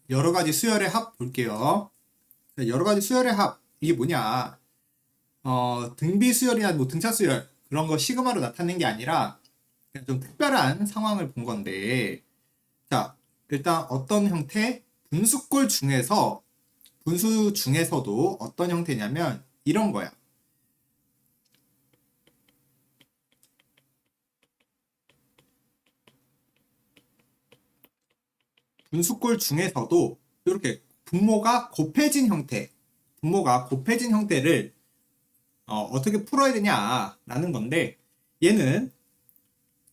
여러 가지 수열의 합 볼게요. 여러 가지 수열의 합, 이게 뭐냐? 등비 수열이나 뭐 등차 수열, 그런 거 시그마로 나타낸 게 아니라 그냥 좀 특별한 상황을 본 건데, 자, 일단 어떤 형태? 분수 중에서도 어떤 형태냐면 이런 거야. 분수꼴 중에서도 이렇게 분모가 곱해진 형태를 어떻게 풀어야 되냐라는 건데, 얘는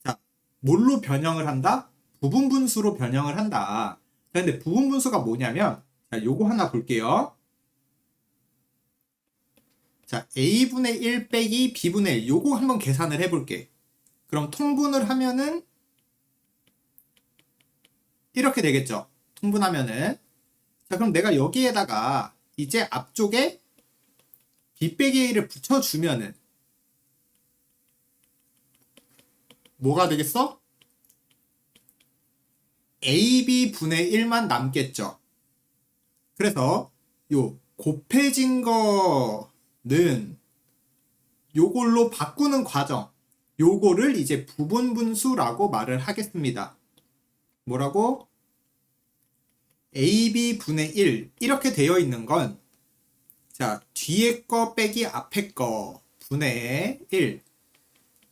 자, 뭘로 변형을 한다? 부분 분수로 변형을 한다. 근데 부분 분수가 뭐냐면, 자, 요거 하나 볼게요. 자, a분의 1 빼기 b분의 1, 요거 한번 계산을 해볼게. 그럼 통분을 하면은 이렇게 되겠죠. 통분하면은. 자, 그럼 내가 여기에다가 이제 앞쪽에 b 빼기 a를 붙여주면은 뭐가 되겠어? ab분의 1만 남겠죠. 그래서 요 곱해진 거는 요걸로 바꾸는 과정, 요거를 이제 부분 분수라고 말을 하겠습니다. 뭐라고? ab분의 1 이렇게 되어 있는 건, 자, 뒤에 거 빼기 앞에 거 분의 1,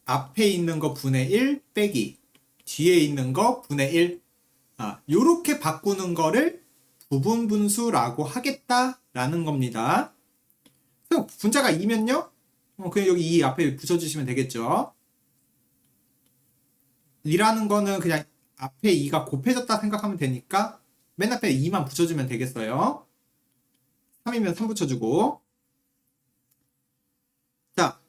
앞에 있는 거 분의 1 빼기 뒤에 있는 거 분의 1, 요렇게 바꾸는 거를 부분 분수라고 하겠다라는 겁니다. 그럼 분자가 2면요? 그냥 여기 2 앞에 붙여주시면 되겠죠. 2라는 거는 그냥 앞에 2가 곱해졌다 생각하면 되니까 맨 앞에 2만 붙여주면 되겠어요. 3이면 3 붙여주고. 자,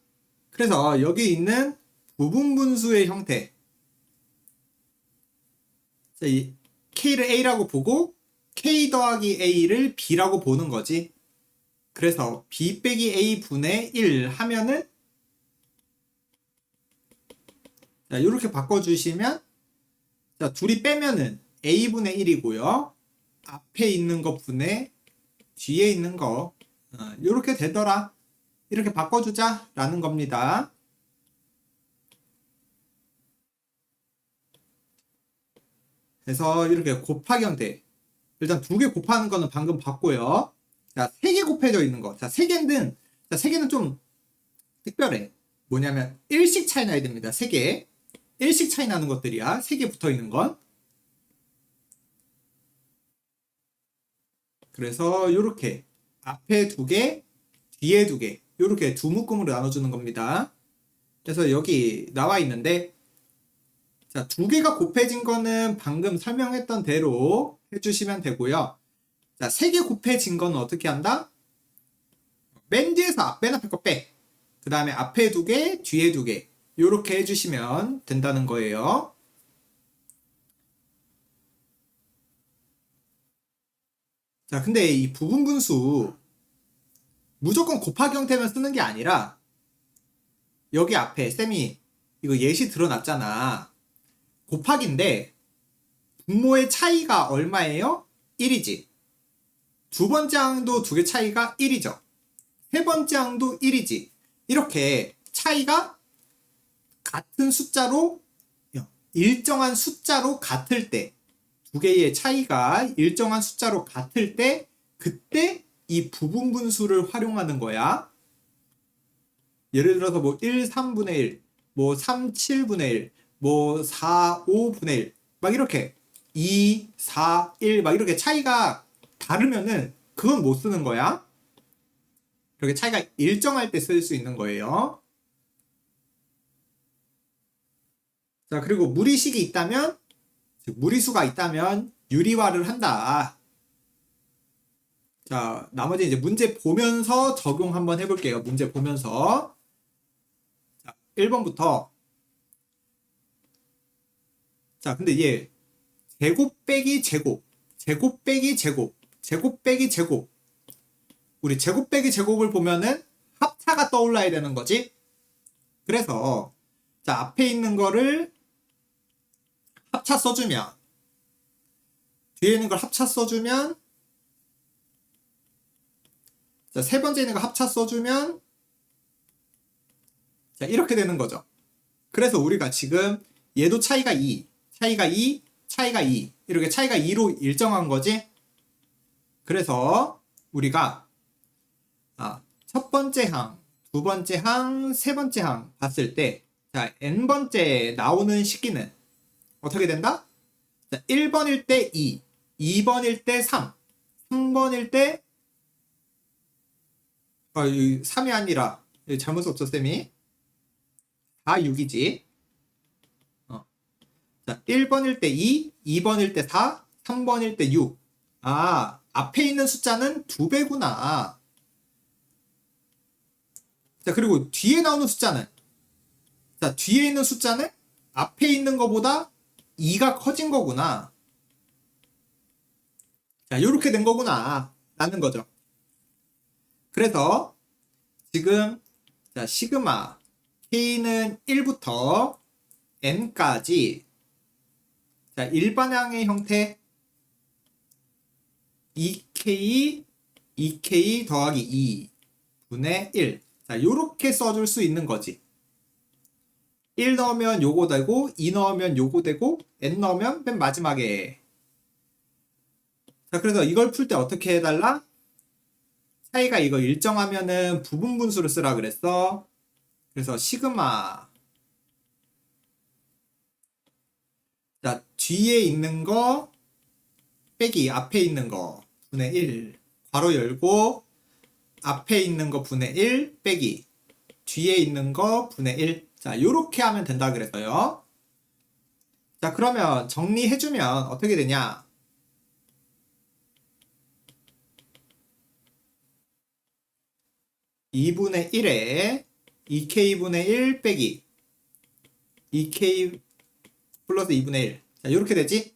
그래서 여기 있는 부분 분수의 형태, 자, 이 K를 A라고 보고 K 더하기 A를 B라고 보는 거지. 그래서 B 빼기 A 분의 1 하면은, 자, 이렇게 바꿔주시면, 자, 둘이 빼면은 A분의 1이고요. 앞에 있는 거 분의 뒤에 있는 거, 이렇게 되더라. 이렇게 바꿔주자 라는 겁니다. 그래서 이렇게 곱하기 형태, 일단 2개 곱하는 거는 방금 봤고요. 자, 3개 곱해져 있는 거. 자, 3개는 좀 특별해. 뭐냐면 1씩 차이 나야 됩니다. 3개. 1씩 차이 나는 것들이야. 3개 붙어 있는 건. 그래서 이렇게 앞에 2개, 뒤에 2개, 이렇게 두 묶음으로 나눠주는 겁니다. 그래서 여기 나와 있는데, 자, 2개가 곱해진 거는 방금 설명했던 대로 해주시면 되고요. 자, 3개 곱해진 거는 어떻게 한다? 맨 뒤에서 맨 앞에 거 빼. 그 다음에 앞에 2개, 뒤에 2개. 이렇게 해주시면 된다는 거예요. 자, 근데 이 부분 분수 무조건 곱하기 형태만 쓰는 게 아니라, 여기 앞에 쌤이 이거 예시 드러났잖아. 곱하기인데 분모의 차이가 얼마예요? 1이지. 두 번째 항도 2개 차이가 1이죠. 세 번째 항도 1이지. 이렇게 차이가 같은 숫자로, 일정한 숫자로 같을 때, 2개의 차이가 일정한 숫자로 같을 때, 그때 이 부분 분수를 활용하는 거야. 예를 들어서 뭐 1, 3분의 1, 뭐 3, 7분의 1, 뭐 4, 5분의 1, 막 이렇게 2, 4, 1, 막 이렇게 차이가 다르면은 그건 못 쓰는 거야. 이렇게 차이가 일정할 때 쓸 수 있는 거예요. 자, 그리고 무리식이 있다면, 즉 무리수가 있다면 유리화를 한다. 자, 나머지 이제 문제 보면서 적용 한번 해볼게요. 문제 보면서. 자, 1번부터. 자, 근데 얘 제곱 빼기 제곱, 제곱 빼기 제곱, 제곱 빼기 제곱. 우리 제곱 빼기 제곱을 보면은 합차가 떠올라야 되는 거지. 그래서 자, 앞에 있는 거를 합차 써주면 뒤에 있는 걸 합차 써주면, 자, 세 번째 있는 거 합차 써주면, 자, 이렇게 되는 거죠. 그래서 우리가 지금 얘도 차이가 2, 차이가 2, 차이가 2, 이렇게 차이가 2로 일정한 거지. 그래서 우리가 첫 번째 항, 두 번째 항, 세 번째 항 봤을 때, 자, n번째 나오는 식기는 어떻게 된다? 자, 1번일 때 2, 2번일 때 3, 3번일 때 3이 아니라 잘못 썼죠, 쌤이? 4, 6이지. 자, 1번일 때 2, 2번일 때 4, 3번일 때 6. 앞에 있는 숫자는 2배구나. 자, 그리고 뒤에 나오는 숫자는, 자, 뒤에 있는 숫자는 앞에 있는 것보다 2가 커진 거구나. 자, 요렇게 된 거구나. 라는 거죠. 그래서 지금, 자, 시그마 K는 1부터 N까지, 자, 일반항의 형태 2K 더하기 2 분의 1. 자, 요렇게 써줄 수 있는 거지. 1 넣으면 요거 되고, 2 넣으면 요거 되고, N 넣으면 맨 마지막에. 자, 그래서 이걸 풀 때 어떻게 해달라? 차이가 이거 일정하면은 부분 분수를 쓰라 그랬어. 그래서 시그마. 자, 뒤에 있는 거 빼기 앞에 있는 거 분의 1. 괄호 열고, 앞에 있는 거 분의 1 빼기 뒤에 있는 거 분의 1. 자, 요렇게 하면 된다 그랬어요. 자, 그러면 정리해주면 어떻게 되냐? 2분의 1에 2K분의 1 빼기 2K 플러스 2분의 1. 자, 요렇게 되지?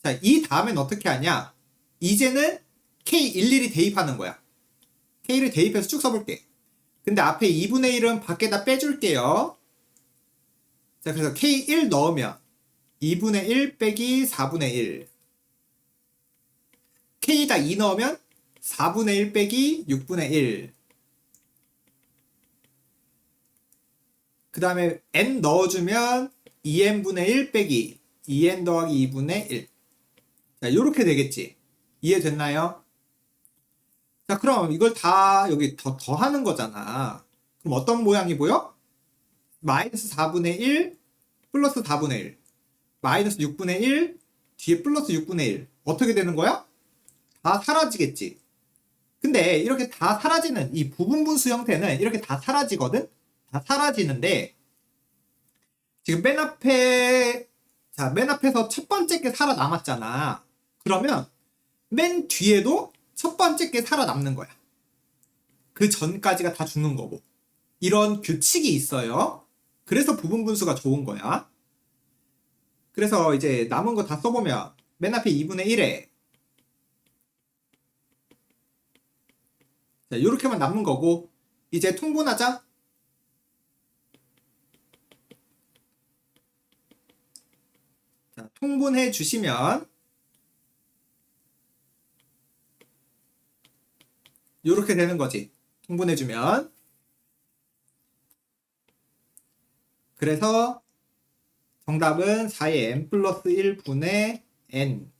자, 이 다음엔 어떻게 하냐? 이제는 K 일일이 대입하는 거야. K를 대입해서 쭉 써볼게. 근데 앞에 2분의 1은 밖에다 빼줄게요. 자, 그래서 K1 넣으면 2분의 1 빼기 4분의 1. K에다 2 넣으면 4분의 1 빼기 6분의 1. 그 다음에 N 넣어주면 2N분의 1 빼기 2N 더하기 2분의 1. 자, 요렇게 되겠지. 이해됐나요? 자, 그럼 이걸 다 여기 더하는 거잖아. 그럼 어떤 모양이 보여? 마이너스 4분의 1 플러스 4분의 1 마이너스 6분의 1 뒤에 플러스 6분의 1 어떻게 되는 거야? 다 사라지겠지. 근데 이렇게 다 사라지는 이 부분분수 형태는 이렇게 다 사라지거든? 다 사라지는데 지금 맨 앞에 자, 맨 앞에서 첫 번째 게 살아남았잖아. 그러면 맨 뒤에도 첫 번째 게 살아남는 거야. 그 전까지가 다 죽는 거고. 이런 규칙이 있어요. 그래서 부분분수가 좋은 거야. 그래서 이제 남은 거 다 써보면 맨 앞에 2분의 1에 자, 요렇게만 남는 거고 이제 통분하자. 자, 통분해 주시면 요렇게 되는 거지. 통분해 주면. 그래서 정답은 4의 n 플러스 1분의 n.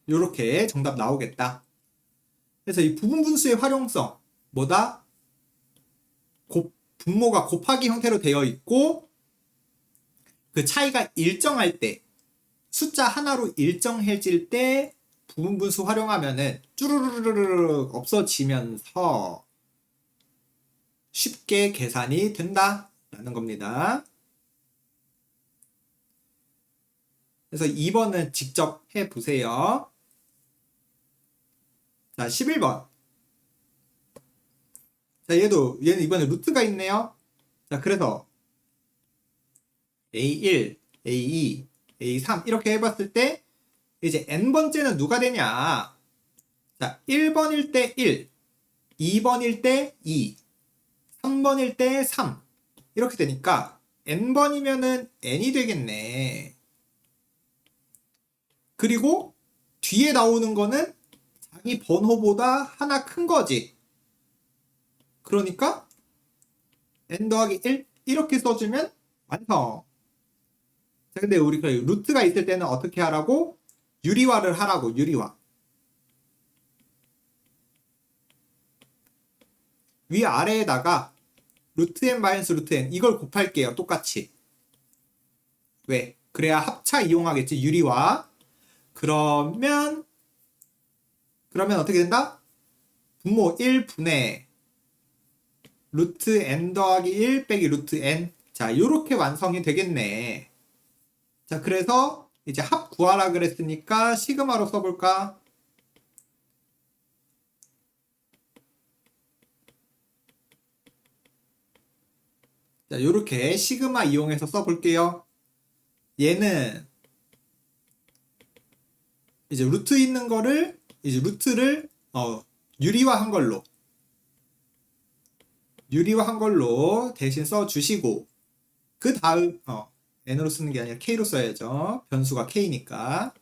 요렇게 정답 나오겠다. 그래서 이 부분분수의 활용성 뭐다? 분모가 곱하기 형태로 되어 있고 그 차이가 일정할 때 숫자 하나로 일정해질 때 부분분수 활용하면은 쭈루루루루 없어지면서 쉽게 계산이 된다 라는 겁니다. 그래서 2번은 직접 해보세요. 자, 11번. 자, 얘는 이번에 루트가 있네요. 자, 그래서 A1, A2, A3 이렇게 해봤을 때 이제 n번째는 누가 되냐? 자, 1번일 때 1, 2번일 때 2, 3번일 때 3 이렇게 되니까 n번이면은 n이 되겠네. 그리고 뒤에 나오는 거는 자기 번호보다 하나 큰 거지. 그러니까 n 더하기 1 이렇게 써주면 완성. 자, 근데 우리 그 루트가 있을 때는 어떻게 하라고? 유리화를 하라고, 유리화. 위아래에다가 루트 n 마이너스 루트 n 이걸 곱할게요. 똑같이. 왜? 그래야 합차 이용하겠지, 유리화. 그러면 어떻게 된다? 분모 1분의 루트 n 더하기 1 빼기 루트 n. 자, 요렇게 완성이 되겠네. 자, 그래서 이제 합 구하라 그랬으니까 시그마로 써볼까? 자, 요렇게 시그마 이용해서 써볼게요. 얘는 이제 루트 있는 거를 이제 루트를 유리화한 걸로 대신 써주시고, 그 다음 n으로 쓰는 게 아니라 k로 써야죠. 변수가 k니까.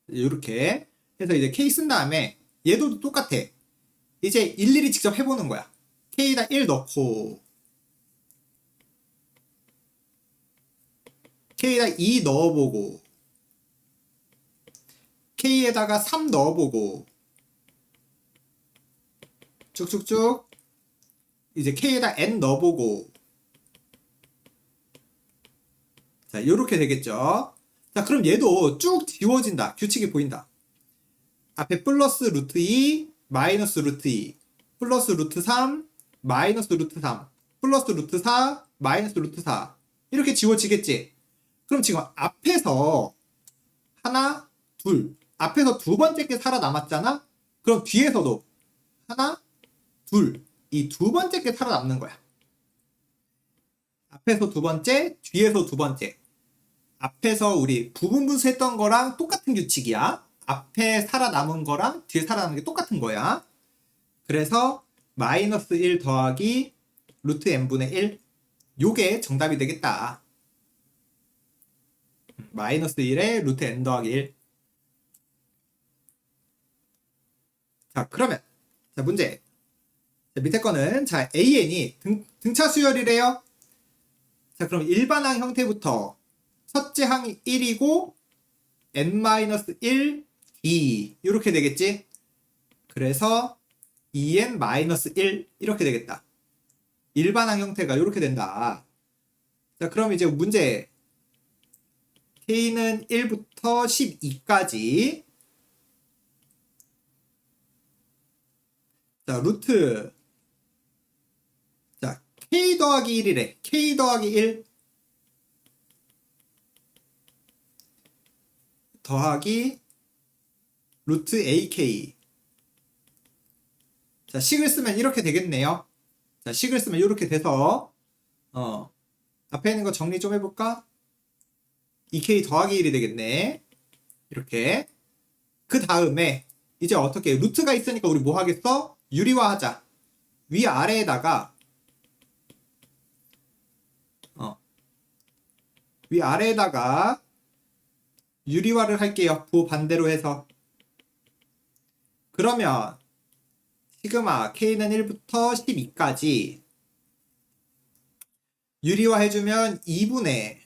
이렇게 해서 이제 k 쓴 다음에 얘도 똑같아. 이제 일일이 직접 해보는 거야. k에다 1 넣고 k에다 2 넣어보고 k에다가 3 넣어보고 쭉쭉쭉 이제 k에다 n 넣어보고. 자, 요렇게 되겠죠. 자, 그럼 얘도 쭉 지워진다. 규칙이 보인다. 앞에 플러스 루트 2 마이너스 루트 2 플러스 루트 3 마이너스 루트 3 플러스 루트 4 마이너스 루트 4 이렇게 지워지겠지. 그럼 지금 앞에서 하나 둘 앞에서 두 번째 게 살아남았잖아. 그럼 뒤에서도 하나 둘 이 두 번째 게 살아남는 거야. 앞에서 두 번째 뒤에서 두 번째. 앞에서 우리 부분분수 했던 거랑 똑같은 규칙이야. 앞에 살아남은 거랑 뒤에 살아남은 게 똑같은 거야. 그래서 마이너스 1 더하기 루트 n분의 1 요게 정답이 되겠다. 마이너스 1에 루트 n 더하기 1. 자, 그러면 자, 문제. 자, 밑에 거는 자, an이 등차 수열이래요. 자, 그럼 일반항 형태부터 첫째 항이 1이고 n-1 2 이렇게 되겠지. 그래서 2n-1 이렇게 되겠다. 일반항 형태가 이렇게 된다. 자, 그럼 이제 문제. k는 1부터 12까지. 자, 루트. 자, k 더하기 1이래. k 더하기 1 더하기 루트 ak. 자, 식을 쓰면 이렇게 되겠네요. 자, 식을 쓰면 이렇게 돼서 앞에 있는 거 정리 좀 해볼까? 2k 더하기 1이 되겠네. 이렇게. 그 다음에 이제 어떻게 루트가 있으니까 우리 뭐 하겠어? 유리화하자. 위아래에다가 위아래에다가 유리화를 할게요. 부 반대로 해서. 그러면 시그마 k는 1부터 12까지 유리화 해주면 2분의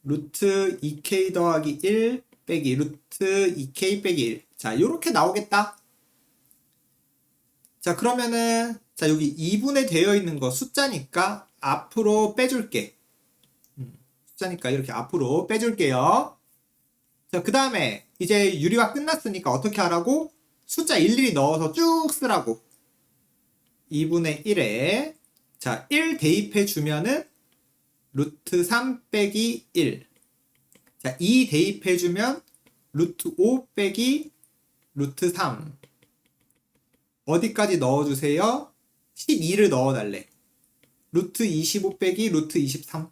루트 2k 더하기 1 빼기 루트 2k 빼기 1. 자, 요렇게 나오겠다. 자, 그러면은 자, 여기 2분의 되어 있는 거 숫자니까 앞으로 빼줄게. 숫자니까 이렇게 앞으로 빼줄게요. 자, 그 다음에 이제 유리화 끝났으니까 어떻게 하라고? 숫자 일일이 넣어서 쭉 쓰라고. 2분의 1에 자, 1 대입해 주면은 루트 3 빼기 1. 자, 2 대입해 주면 루트 5 빼기 루트 3. 어디까지 넣어주세요? 12를 넣어달래. 루트 25 빼기 루트 23.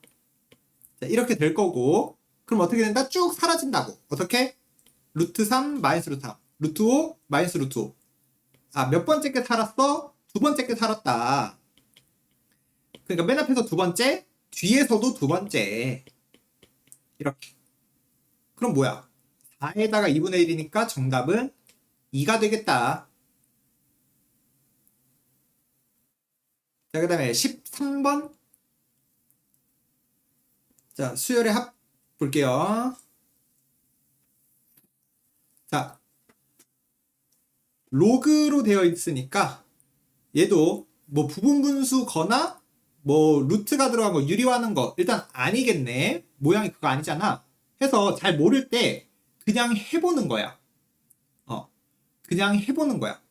자, 이렇게 될 거고. 그럼 어떻게 된다? 쭉 사라진다고. 어떻게? 루트 3 마이너스 루트 3. 루트 5 마이너스 루트 5. 아, 몇 번째 게 살았어? 두 번째 게 살았다. 그러니까 맨 앞에서 두 번째, 뒤에서도 두 번째. 이렇게. 그럼 뭐야? 4에다가 2분의 1이니까 정답은 2가 되겠다. 자, 그 다음에 13번. 자, 수열의 합 볼게요. 자, 로그로 되어 있으니까 얘도 뭐 부분분수거나 뭐 루트가 들어간 거 유리화하는 거 일단 아니겠네. 모양이 그거 아니잖아. 해서 잘 모를 때 그냥 해보는 거야. 그냥 해보는 거야.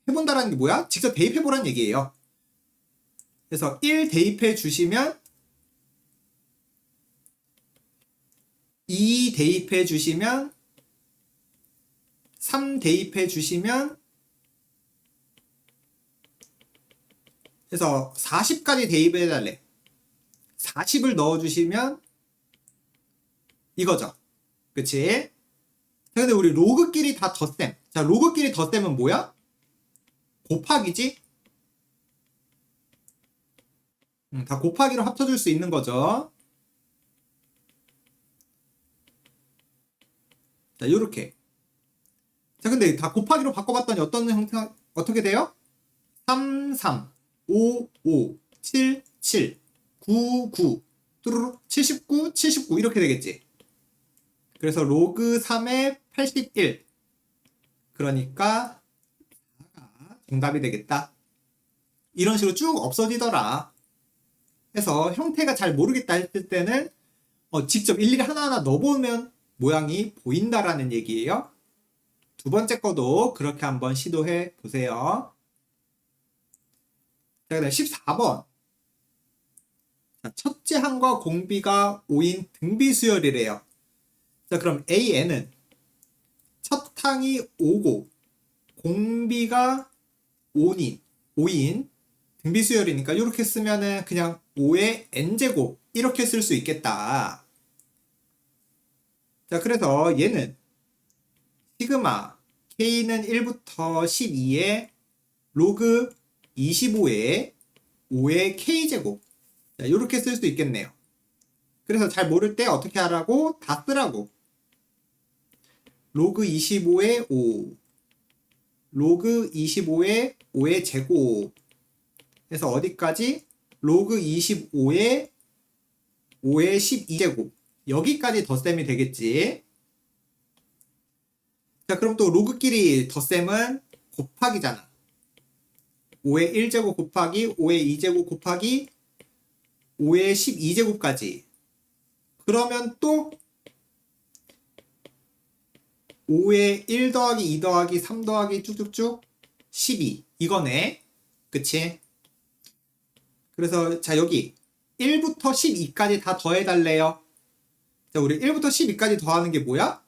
해본다라는 게 뭐야? 직접 대입해보라는 얘기예요. 그래서 1 대입해 주시면 2 대입해 주시면 3 대입해 주시면 그래서 40까지 대입해 달래. 40을 넣어 주시면 이거죠. 그치? 자, 근데 우리 로그끼리 다 덧셈. 자, 로그끼리 덧셈은 뭐야? 곱하기지? 다 곱하기로 합쳐줄 수 있는 거죠. 자, 요렇게. 자, 근데 다 곱하기로 바꿔봤더니 어떤 형태가, 어떻게 돼요? 3, 3, 5, 5, 7, 7, 9, 9, 뚜루루, 79, 79 이렇게 되겠지. 그래서 로그 3의 81. 그러니까 4가 정답이 되겠다. 이런 식으로 쭉 없어지더라. 해서 형태가 잘 모르겠다 했을 때는 직접 일일이 하나하나 넣어보면 모양이 보인다라는 얘기예요. 두 번째 거도 그렇게 한번 시도해 보세요. 자, 그다음 14번. 자, 첫째 항과 공비가 5인 등비수열이래요. 자, 그럼 AN은 첫 항이 5고 공비가 5인 등비수열이니까 이렇게 쓰면은 그냥 5의 n제곱 이렇게 쓸 수 있겠다. 자, 그래서 얘는 시그마 k는 1부터 12에 로그 25에 5의 k제곱. 자, 이렇게 쓸 수 있겠네요. 그래서 잘 모를 때 어떻게 하라고? 다 쓰라고. 로그 25에 5, 로그 25에 5의 제곱. 그래서 어디까지? 로그 25에 5의 12제곱. 여기까지 덧셈이 되겠지. 자, 그럼 또 로그끼리 덧셈은 곱하기잖아. 5의 1제곱 곱하기 5의 2제곱 곱하기 5의 12제곱까지. 그러면 또 5의 1 더하기 2 더하기 3 더하기 쭉쭉쭉 12 이거네. 그치? 그래서 자, 여기 1부터 12까지 다 더해달래요. 자, 우리 1부터 12까지 더하는 게 뭐야?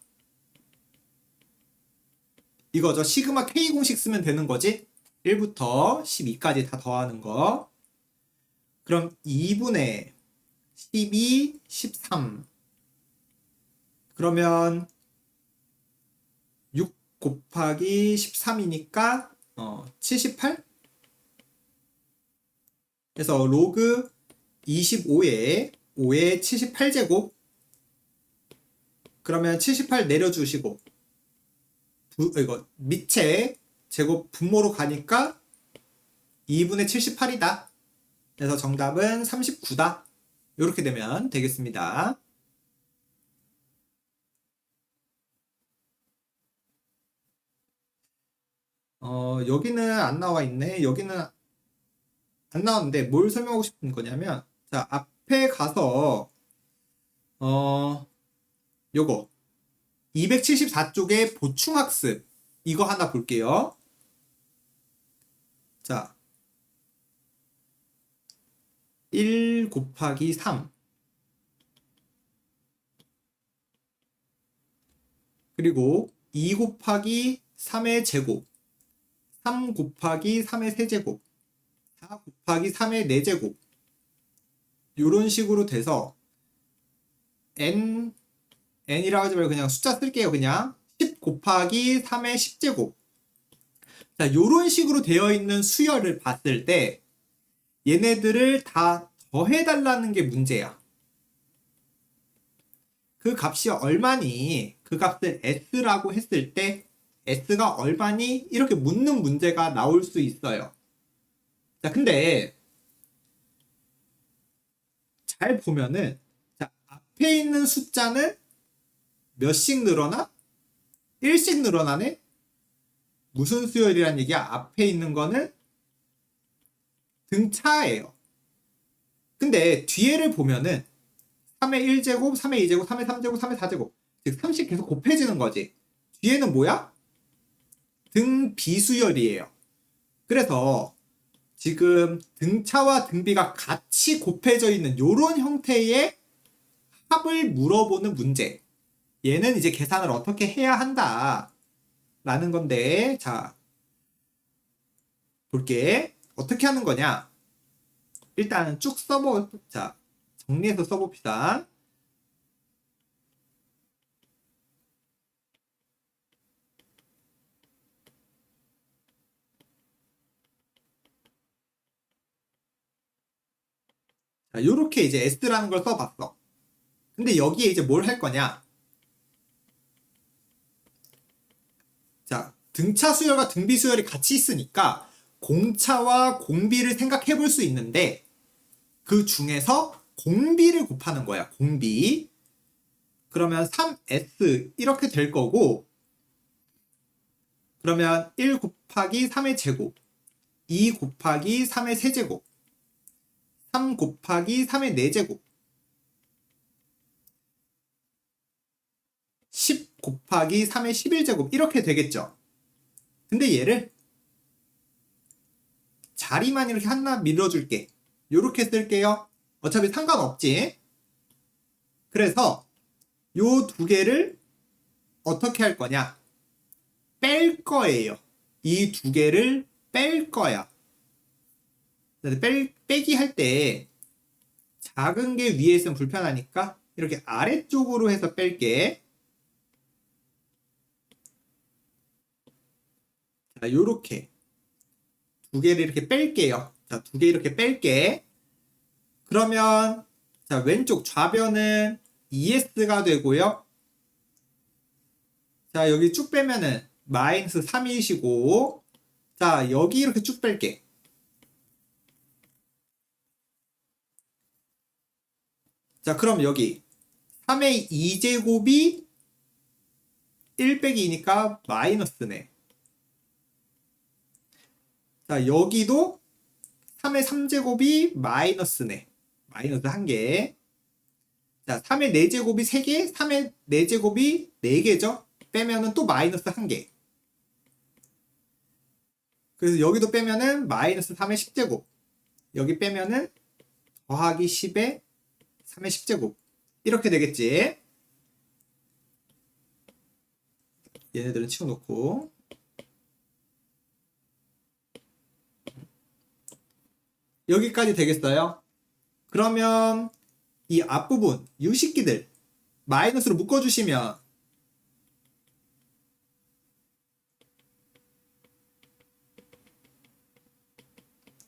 이거죠. 시그마 K 공식 쓰면 되는 거지. 1부터 12까지 다 더하는 거. 그럼 2분의 12, 13. 그러면 6 곱하기 13이니까 78? 그래서 로그 25에 5의 78제곱. 그러면 78 내려주시고 이거 밑에 제곱 분모로 가니까 2분의 78이다. 그래서 정답은 39다. 이렇게 되면 되겠습니다. 여기는 안 나와 있네. 여기는 안 나왔는데 뭘 설명하고 싶은 거냐면, 자, 앞에 가서 요거 274쪽에 보충학습 이거 하나 볼게요. 자, 1 곱하기 3 그리고 2 곱하기 3의 제곱 3 곱하기 3의 세제곱 4 곱하기 3의 4제곱 요런 식으로 돼서 n이라고 하지 말고 그냥 숫자 쓸게요. 그냥 10 곱하기 3의 10제곱. 자, 요런 식으로 되어 있는 수열을 봤을 때 얘네들을 다 더해달라는 게 문제야. 그 값이 얼마니? 그 값을 S라고 했을 때 S가 얼마니? 이렇게 묻는 문제가 나올 수 있어요. 자, 근데 잘 보면은 자, 앞에 있는 숫자는 몇씩 늘어나? 1씩 늘어나네? 무슨 수열이란 얘기야? 앞에 있는 거는 등차예요. 근데 뒤에를 보면은 3의 1제곱, 3의 2제곱, 3의 3제곱, 3의 4제곱 즉 3씩 계속 곱해지는 거지. 뒤에는 뭐야? 등비수열이에요. 그래서 지금 등차와 등비가 같이 곱해져 있는 이런 형태의 합을 물어보는 문제. 얘는 이제 계산을 어떻게 해야 한다 라는 건데, 자 볼게. 어떻게 하는 거냐. 일단 쭉 자 정리해서 써봅시다. 자, 요렇게 이제 S라는 걸 써봤어. 근데 여기에 이제 뭘 할 거냐. 자, 등차 수열과 등비 수열이 같이 있으니까 공차와 공비를 생각해 볼 수 있는데 그 중에서 공비를 곱하는 거야. 공비. 그러면 3S 이렇게 될 거고, 그러면 1 곱하기 3의 제곱, 2 곱하기 3의 세제곱, 3 곱하기 3의 4제곱, 10 곱하기 3의 11제곱 이렇게 되겠죠. 근데 얘를 자리만 이렇게 하나 밀어줄게. 요렇게 쓸게요. 어차피 상관없지. 그래서 요 두 개를 어떻게 할 거냐. 뺄 거예요. 이 두 개를 뺄 거야. 빼기 할 때 작은 게 위에 있으면 불편하니까 이렇게 아래쪽으로 해서 뺄게. 자, 요렇게 두 개를 이렇게 뺄게요. 자, 두 개 이렇게 뺄게. 그러면 자, 왼쪽 좌변은 ES가 되고요. 자, 여기 쭉 빼면은 마이너스 3이시고, 자, 여기 이렇게 쭉 뺄게. 자, 그럼 여기 3의 2제곱이 1 빼기 2니까 마이너스네. 자, 여기도 3의 3제곱이 마이너스네. 마이너스 1개. 자, 3의 4제곱이 3개, 3의 4제곱이 4개죠? 빼면은 또 마이너스 1개. 그래서 여기도 빼면은 마이너스 3의 10제곱. 여기 빼면은 더하기 10의 3의 10제곱. 이렇게 되겠지? 얘네들은 치워놓고. 여기까지 되겠어요? 그러면 이 앞부분, 유식기들 마이너스로 묶어주시면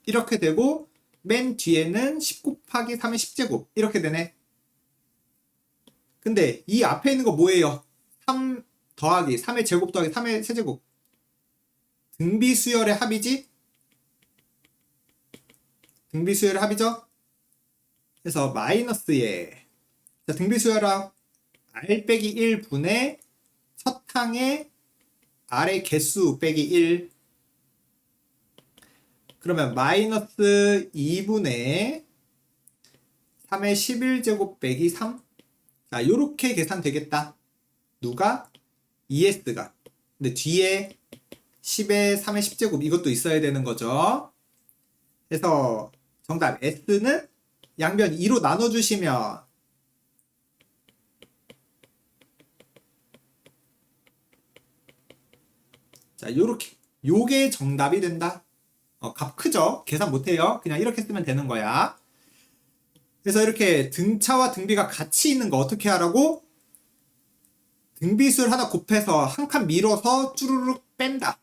이렇게 되고, 맨 뒤에는 10 곱하기 3의 10제곱 이렇게 되네. 근데 이 앞에 있는 거 뭐예요? 3 더하기 3의 제곱 더하기 3의 세제곱. 등비수열의 합이지? 등비수열의 합이죠? 그래서 마이너스에, 자, 등비수열합 R 빼기 1분의 첫 항의 R의 개수 빼기 1. 그러면 마이너스 2분의 3의 11제곱 빼기 3. 자, 요렇게 계산되겠다. 누가? ES가. 근데 뒤에 10의 3의 10제곱 이것도 있어야 되는 거죠. 그래서 정답 S는 양변 2로 나눠주시면 자, 요렇게 요게 정답이 된다. 값 크죠? 계산 못해요. 그냥 이렇게 쓰면 되는 거야. 그래서 이렇게 등차와 등비가 같이 있는 거 어떻게 하라고? 등비수를 하나 곱해서 한 칸 밀어서 쭈루룩 뺀다.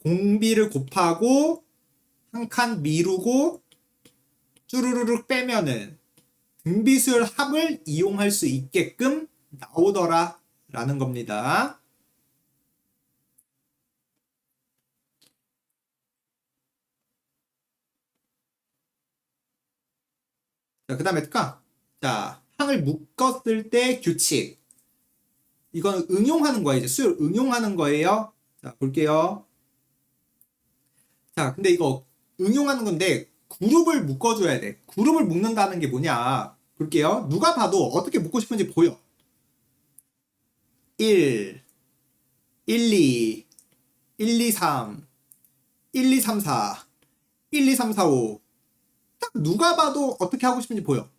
공비를 곱하고 한 칸 미루고 쭈루루룩 빼면은 등비수열 합을 이용할 수 있게끔 나오더라 라는 겁니다. 자, 그 다음에 자, 항을 묶었을 때 규칙. 이건 응용하는 거예요. 이제 수열 응용하는 거예요. 자, 볼게요. 자, 근데 이거 응용하는 건데 그룹을 묶어줘야 돼. 그룹을 묶는다는 게 뭐냐. 볼게요. 누가 봐도 어떻게 묶고 싶은지 보여. 1, 1, 2, 1, 2, 3, 1, 2, 3, 4, 1, 2, 3, 4, 5. 딱 누가 봐도 어떻게 하고 싶은지 보여.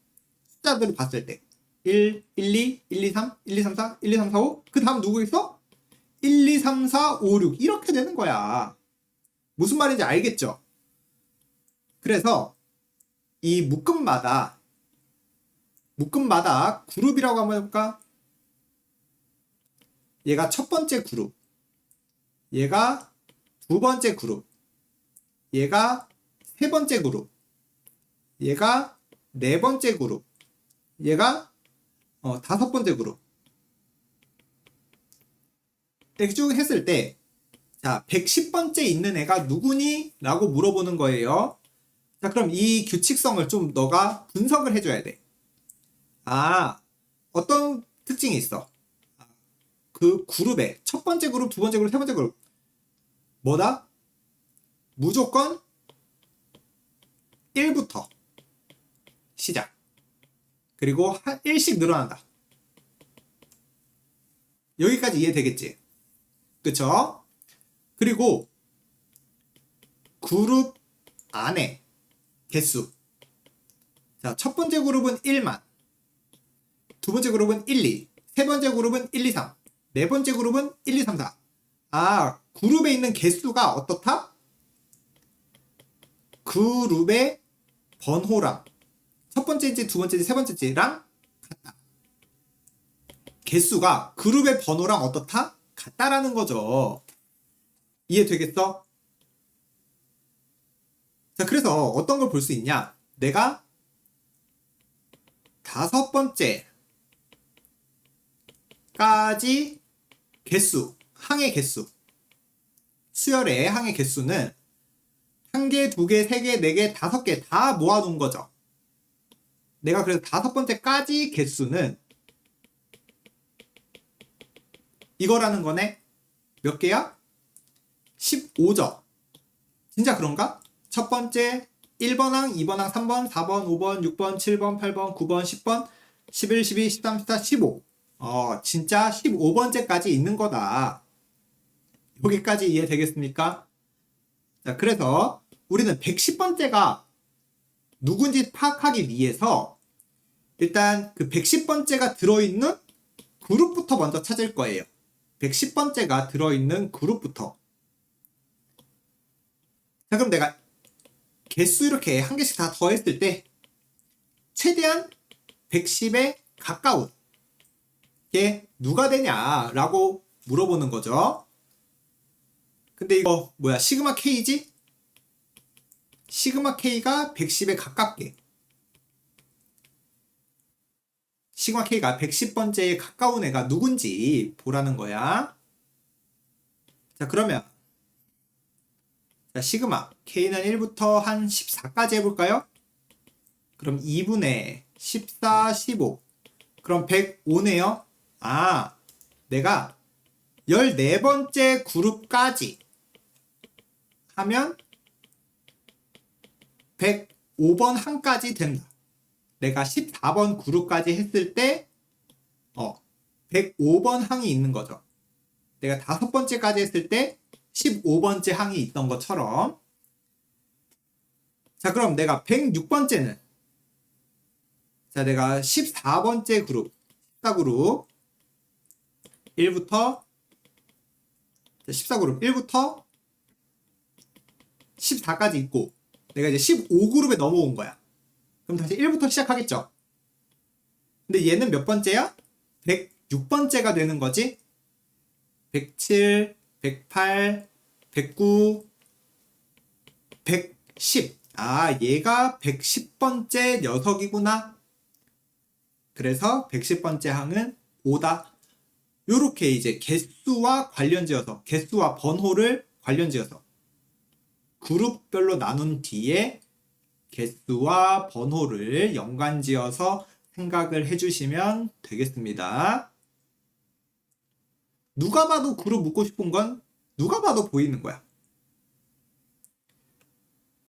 숫자들을 봤을 때. 1, 1, 2, 1, 2, 3, 1, 2, 3, 4, 1, 2, 3, 4, 5. 그 다음 누구 있어? 1, 2, 3, 4, 5, 6. 이렇게 되는 거야. 무슨 말인지 알겠죠? 그래서 이 묶음마다 그룹이라고 한번 해볼까? 얘가 첫 번째 그룹, 얘가 두 번째 그룹, 얘가 세 번째 그룹, 얘가 네 번째 그룹, 얘가 다섯 번째 그룹. 이렇게 쭉 했을 때, 자, 110번째 있는 애가 누구니? 라고 물어보는 거예요. 자, 그럼 이 규칙성을 좀 너가 분석을 해줘야 돼. 아, 어떤 특징이 있어? 그 그룹에 첫 번째 그룹, 두 번째 그룹, 세 번째 그룹. 뭐다? 무조건 1부터 시작. 그리고 한 1씩 늘어난다. 여기까지 이해되겠지? 그쵸? 그리고 그룹 안에 개수. 자, 첫 번째 그룹은 1만. 두 번째 그룹은 1, 2. 세 번째 그룹은 1, 2, 3. 네 번째 그룹은 1, 2, 3, 4. 아, 그룹에 있는 개수가 어떻다? 그룹의 번호랑 첫 번째인지 두 번째인지 세 번째인지랑 같다. 개수가 그룹의 번호랑 어떻다? 같다라는 거죠. 이해되겠어? 자, 그래서 어떤 걸 볼 수 있냐? 내가 다섯 번째까지 개수, 항의 개수, 수열의 항의 개수는 한 개, 두 개, 세 개, 네 개, 다섯 개 다 모아놓은 거죠. 내가 그래서 다섯 번째까지 개수는 이거라는 거네. 몇 개야? 15점. 진짜 그런가? 첫 번째 1번 항, 2번 항, 3번, 4번, 5번, 6번, 7번, 8번, 9번, 10번, 11, 12, 13, 14, 15. 진짜 15번째까지 있는 거다. 여기까지 이해되겠습니까? 자, 그래서 우리는 110번째가 누군지 파악하기 위해서 일단 그 110번째가 들어있는 그룹부터 먼저 찾을 거예요. 110번째가 들어있는 그룹부터. 자, 그럼 내가 개수 이렇게 한 개씩 다 더했을 때 최대한 110에 가까운 게 누가 되냐라고 물어보는 거죠. 근데 이거 뭐야? 시그마 K지? 시그마 K가 110에 가깝게. 시그마 K가 110번째에 가까운 애가 누군지 보라는 거야. 자, 그러면 자, 시그마 K는 1부터 한 14까지 해볼까요? 그럼 2분의 14, 15. 그럼 105네요. 아, 내가 14번째 그룹까지 하면 105번 항까지 된다. 내가 14번 그룹까지 했을 때 105번 항이 있는 거죠. 내가 5번째까지 했을 때 15번째 항이 있던 것처럼. 자, 그럼 내가 106번째는 자, 내가 14번째 그룹 14그룹 1부터 14그룹 1부터 14까지 있고 내가 이제 15그룹에 넘어온 거야. 그럼 다시 1부터 시작하겠죠. 근데 얘는 몇 번째야? 106번째가 되는 거지. 107, 108, 109, 110 아, 얘가 110번째 녀석이구나. 그래서 110번째 항은 5다. 요렇게 이제 개수와 관련지어서, 개수와 번호를 관련지어서 그룹별로 나눈 뒤에 개수와 번호를 연관지어서 생각을 해주시면 되겠습니다. 누가 봐도 그룹 묻고 싶은 건 누가 봐도 보이는 거야.